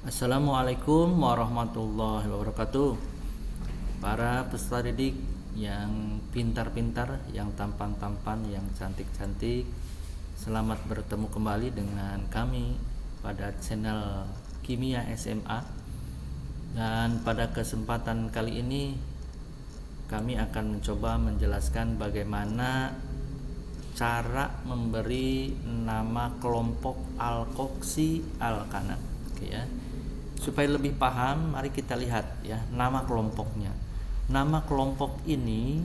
Assalamualaikum warahmatullahi wabarakatuh. Para peserta didik yang pintar-pintar, yang tampan-tampan, yang cantik-cantik, selamat bertemu kembali dengan kami pada channel Kimia SMA. Dan pada kesempatan kali ini kami akan mencoba menjelaskan bagaimana cara memberi nama kelompok alkoksi alkana. Oke ya. Supaya lebih paham, mari kita lihat ya nama kelompoknya. Nama kelompok ini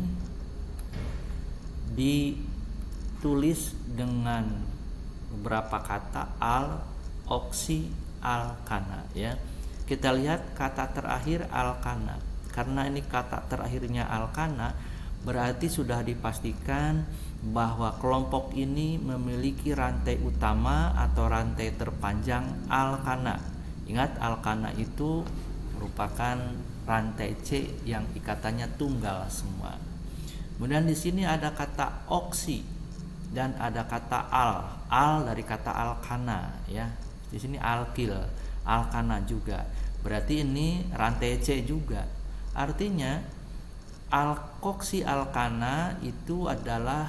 ditulis dengan beberapa kata al-oksi alkana ya. Kita lihat kata terakhir alkana. Karena ini kata terakhirnya alkana, berarti sudah dipastikan bahwa kelompok ini memiliki rantai utama atau rantai terpanjang alkana. Ingat, alkana itu merupakan rantai C yang ikatannya tunggal semua. Kemudian di sini ada kata oksi dan ada kata al. Al dari kata alkana ya. Di sini alkil, alkana juga. Berarti ini rantai C juga. Artinya alkoksi alkana itu adalah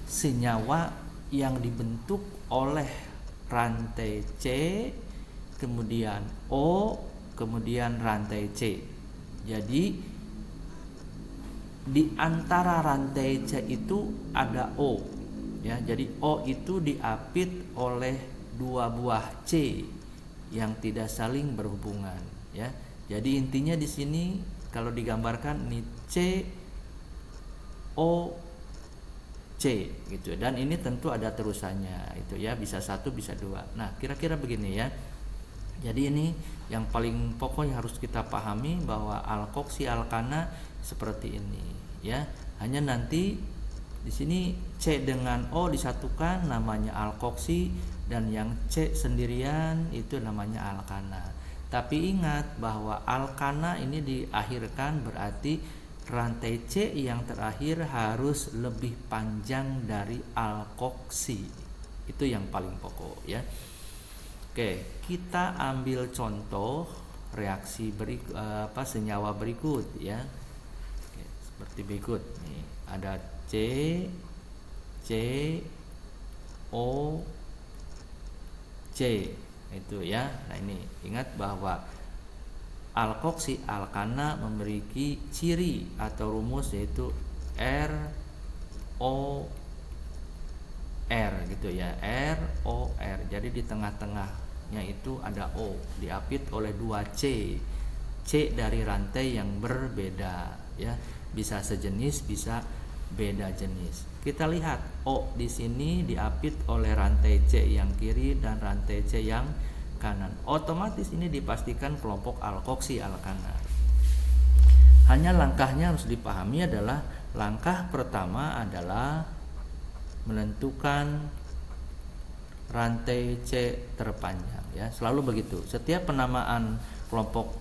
senyawa yang dibentuk oleh rantai C, kemudian O, kemudian rantai C. Jadi di antara rantai C itu ada O ya. Jadi O itu diapit oleh dua buah C yang tidak saling berhubungan ya. Jadi intinya di sini kalau digambarkan ini C O C gitu. Dan ini tentu ada terusannya itu ya, bisa satu bisa dua. Nah, kira-kira begini ya. Jadi ini yang paling pokok yang harus kita pahami, bahwa alkoksi alkana seperti ini ya. Hanya nanti di sini C dengan O disatukan namanya alkoksi, dan yang C sendirian itu namanya alkana. Tapi ingat bahwa alkana ini diakhirkan, berarti rantai C yang terakhir harus lebih panjang dari alkoksi. Itu yang paling pokok ya. Oke, kita ambil contoh reaksi senyawa berikut ya. Oke, seperti berikut. Nih, ada C, C, O, C. Itu ya. Nah, ini ingat bahwa alkoksi alkana memiliki ciri atau rumus yaitu R O R gitu ya. R O R. Jadi di tengah-tengahnya itu ada O, diapit oleh dua C. C dari rantai yang berbeda ya. Bisa sejenis, bisa beda jenis. Kita lihat O di sini diapit oleh rantai C yang kiri dan rantai C yang kanan. Otomatis ini dipastikan kelompok alkoksi alkana. Hanya langkahnya harus dipahami adalah langkah pertama adalah menentukan rantai C terpanjang ya. Selalu begitu. Setiap penamaan kelompok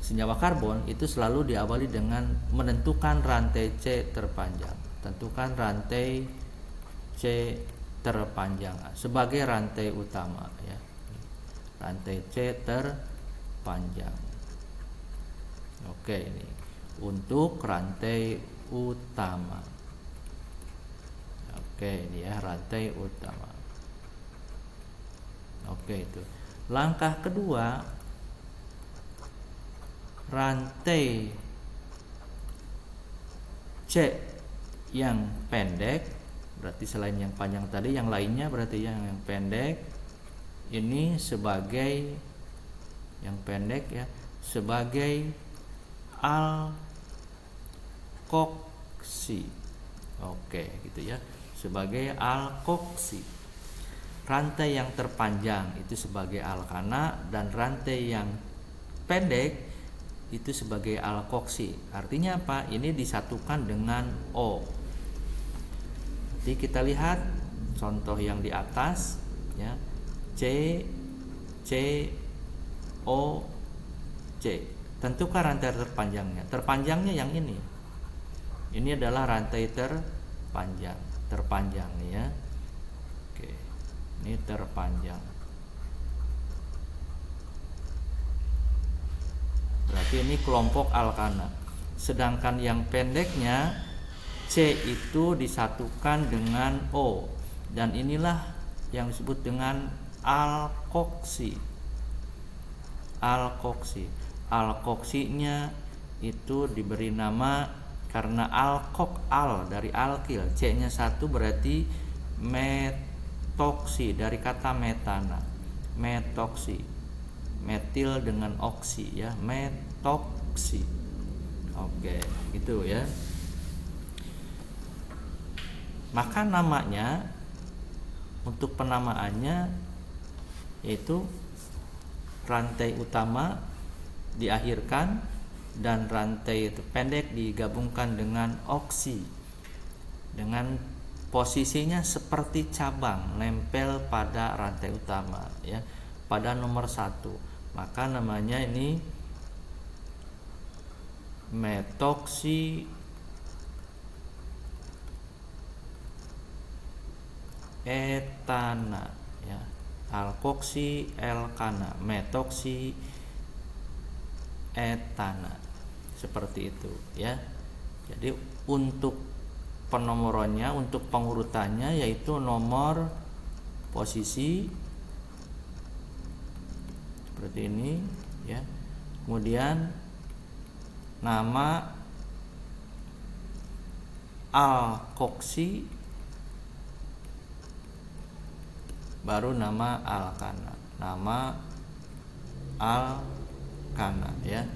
senyawa karbon itu selalu diawali dengan menentukan rantai C terpanjang. Tentukan rantai C terpanjang sebagai rantai utama ya. Rantai C terpanjang. Oke, ini untuk rantai utama. Oke, ini ya rantai utama. Oke, itu. Langkah kedua, rantai C yang pendek, berarti selain yang panjang tadi, yang lainnya berarti yang pendek ini sebagai yang pendek ya, sebagai alkoksi. Oke, gitu ya. Sebagai alkoksi. Rantai yang terpanjang itu sebagai alkana, dan rantai yang pendek itu sebagai alkoksi. Artinya apa? Ini disatukan dengan O. Jadi kita lihat contoh yang di atas ya. C, C, O, C. Tentukan rantai terpanjangnya. Terpanjangnya yang ini. Ini adalah rantai terpanjang nih ya. Oke. Ini terpanjang. ini kelompok alkana. Sedangkan yang pendeknya C itu disatukan dengan O, dan inilah yang disebut dengan alkoksi. Alkoksinya itu diberi nama karena alkok, al dari alkil, C-nya 1 berarti metoksi dari kata metana. Metoksi, metil dengan oksi ya, metoksi. Oke, gitu ya. Maka namanya, untuk penamaannya yaitu rantai utama diakhirkan dan rantai pendek digabungkan dengan oksi, dengan posisinya seperti cabang nempel pada rantai utama ya, pada nomor 1. Maka namanya ini metoksi etana ya, alkoksi elkana, metoksi etana, seperti itu ya. Jadi untuk penomorannya, untuk pengurutannya yaitu nomor posisi seperti ini ya. Kemudian nama alkoksi, baru nama alkana, nama alkana ya,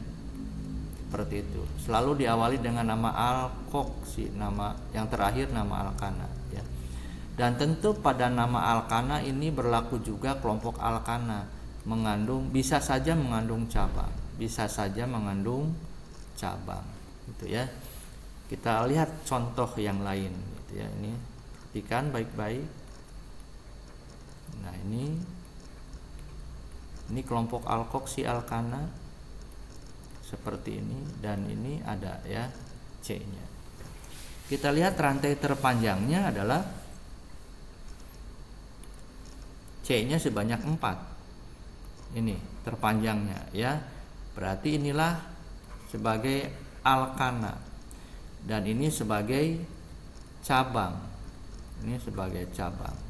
seperti itu. Selalu diawali dengan nama alkoksi, nama yang terakhir nama alkana ya. Dan tentu pada nama alkana ini berlaku juga kelompok alkana, mengandung, bisa saja mengandung cabang, bisa saja mengandung cabang gitu ya. Kita lihat contoh yang lain gitu ya. Ini perhatikan baik-baik. Nah, ini kelompok alkoksi alkana seperti ini, dan ini ada ya C-nya. Kita lihat rantai terpanjangnya adalah C-nya sebanyak 4. Ini terpanjangnya ya. Berarti inilah sebagai alkana, dan ini sebagai cabang. Ini sebagai cabang.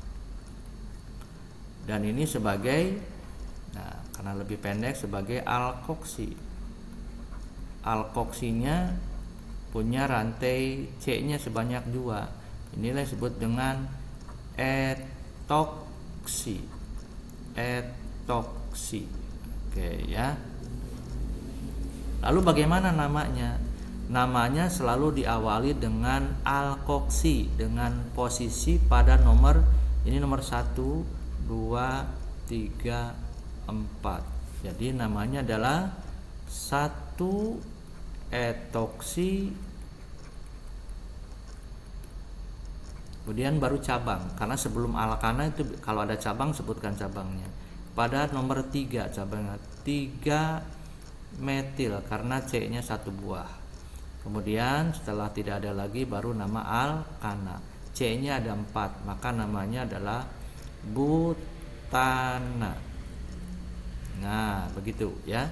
Dan ini sebagai, nah karena lebih pendek, sebagai alkoksi. Alkoksinya punya rantai C-nya sebanyak 2. Inilah disebut dengan etoksi. Etoksi. Oke ya. Lalu bagaimana namanya? Namanya selalu diawali dengan alkoksi, dengan posisi pada nomor, ini nomor 1, 2, 3, 4. Jadi namanya adalah 1 etoksi, kemudian baru cabang, karena sebelum alkana itu kalau ada cabang sebutkan cabangnya. Pada nomor 3 cabangnya 3 metil karena C-nya 1 buah. Kemudian setelah tidak ada lagi baru nama alkana, C-nya ada 4, maka namanya adalah butana. Nah, begitu ya.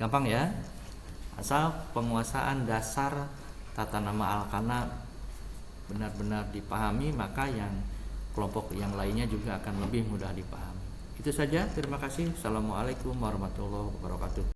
Gampang ya. Asal penguasaan dasar tata nama alkana benar-benar dipahami, maka yang kelompok yang lainnya juga akan lebih mudah dipahami. Itu saja, terima kasih. Assalamualaikum warahmatullahi wabarakatuh.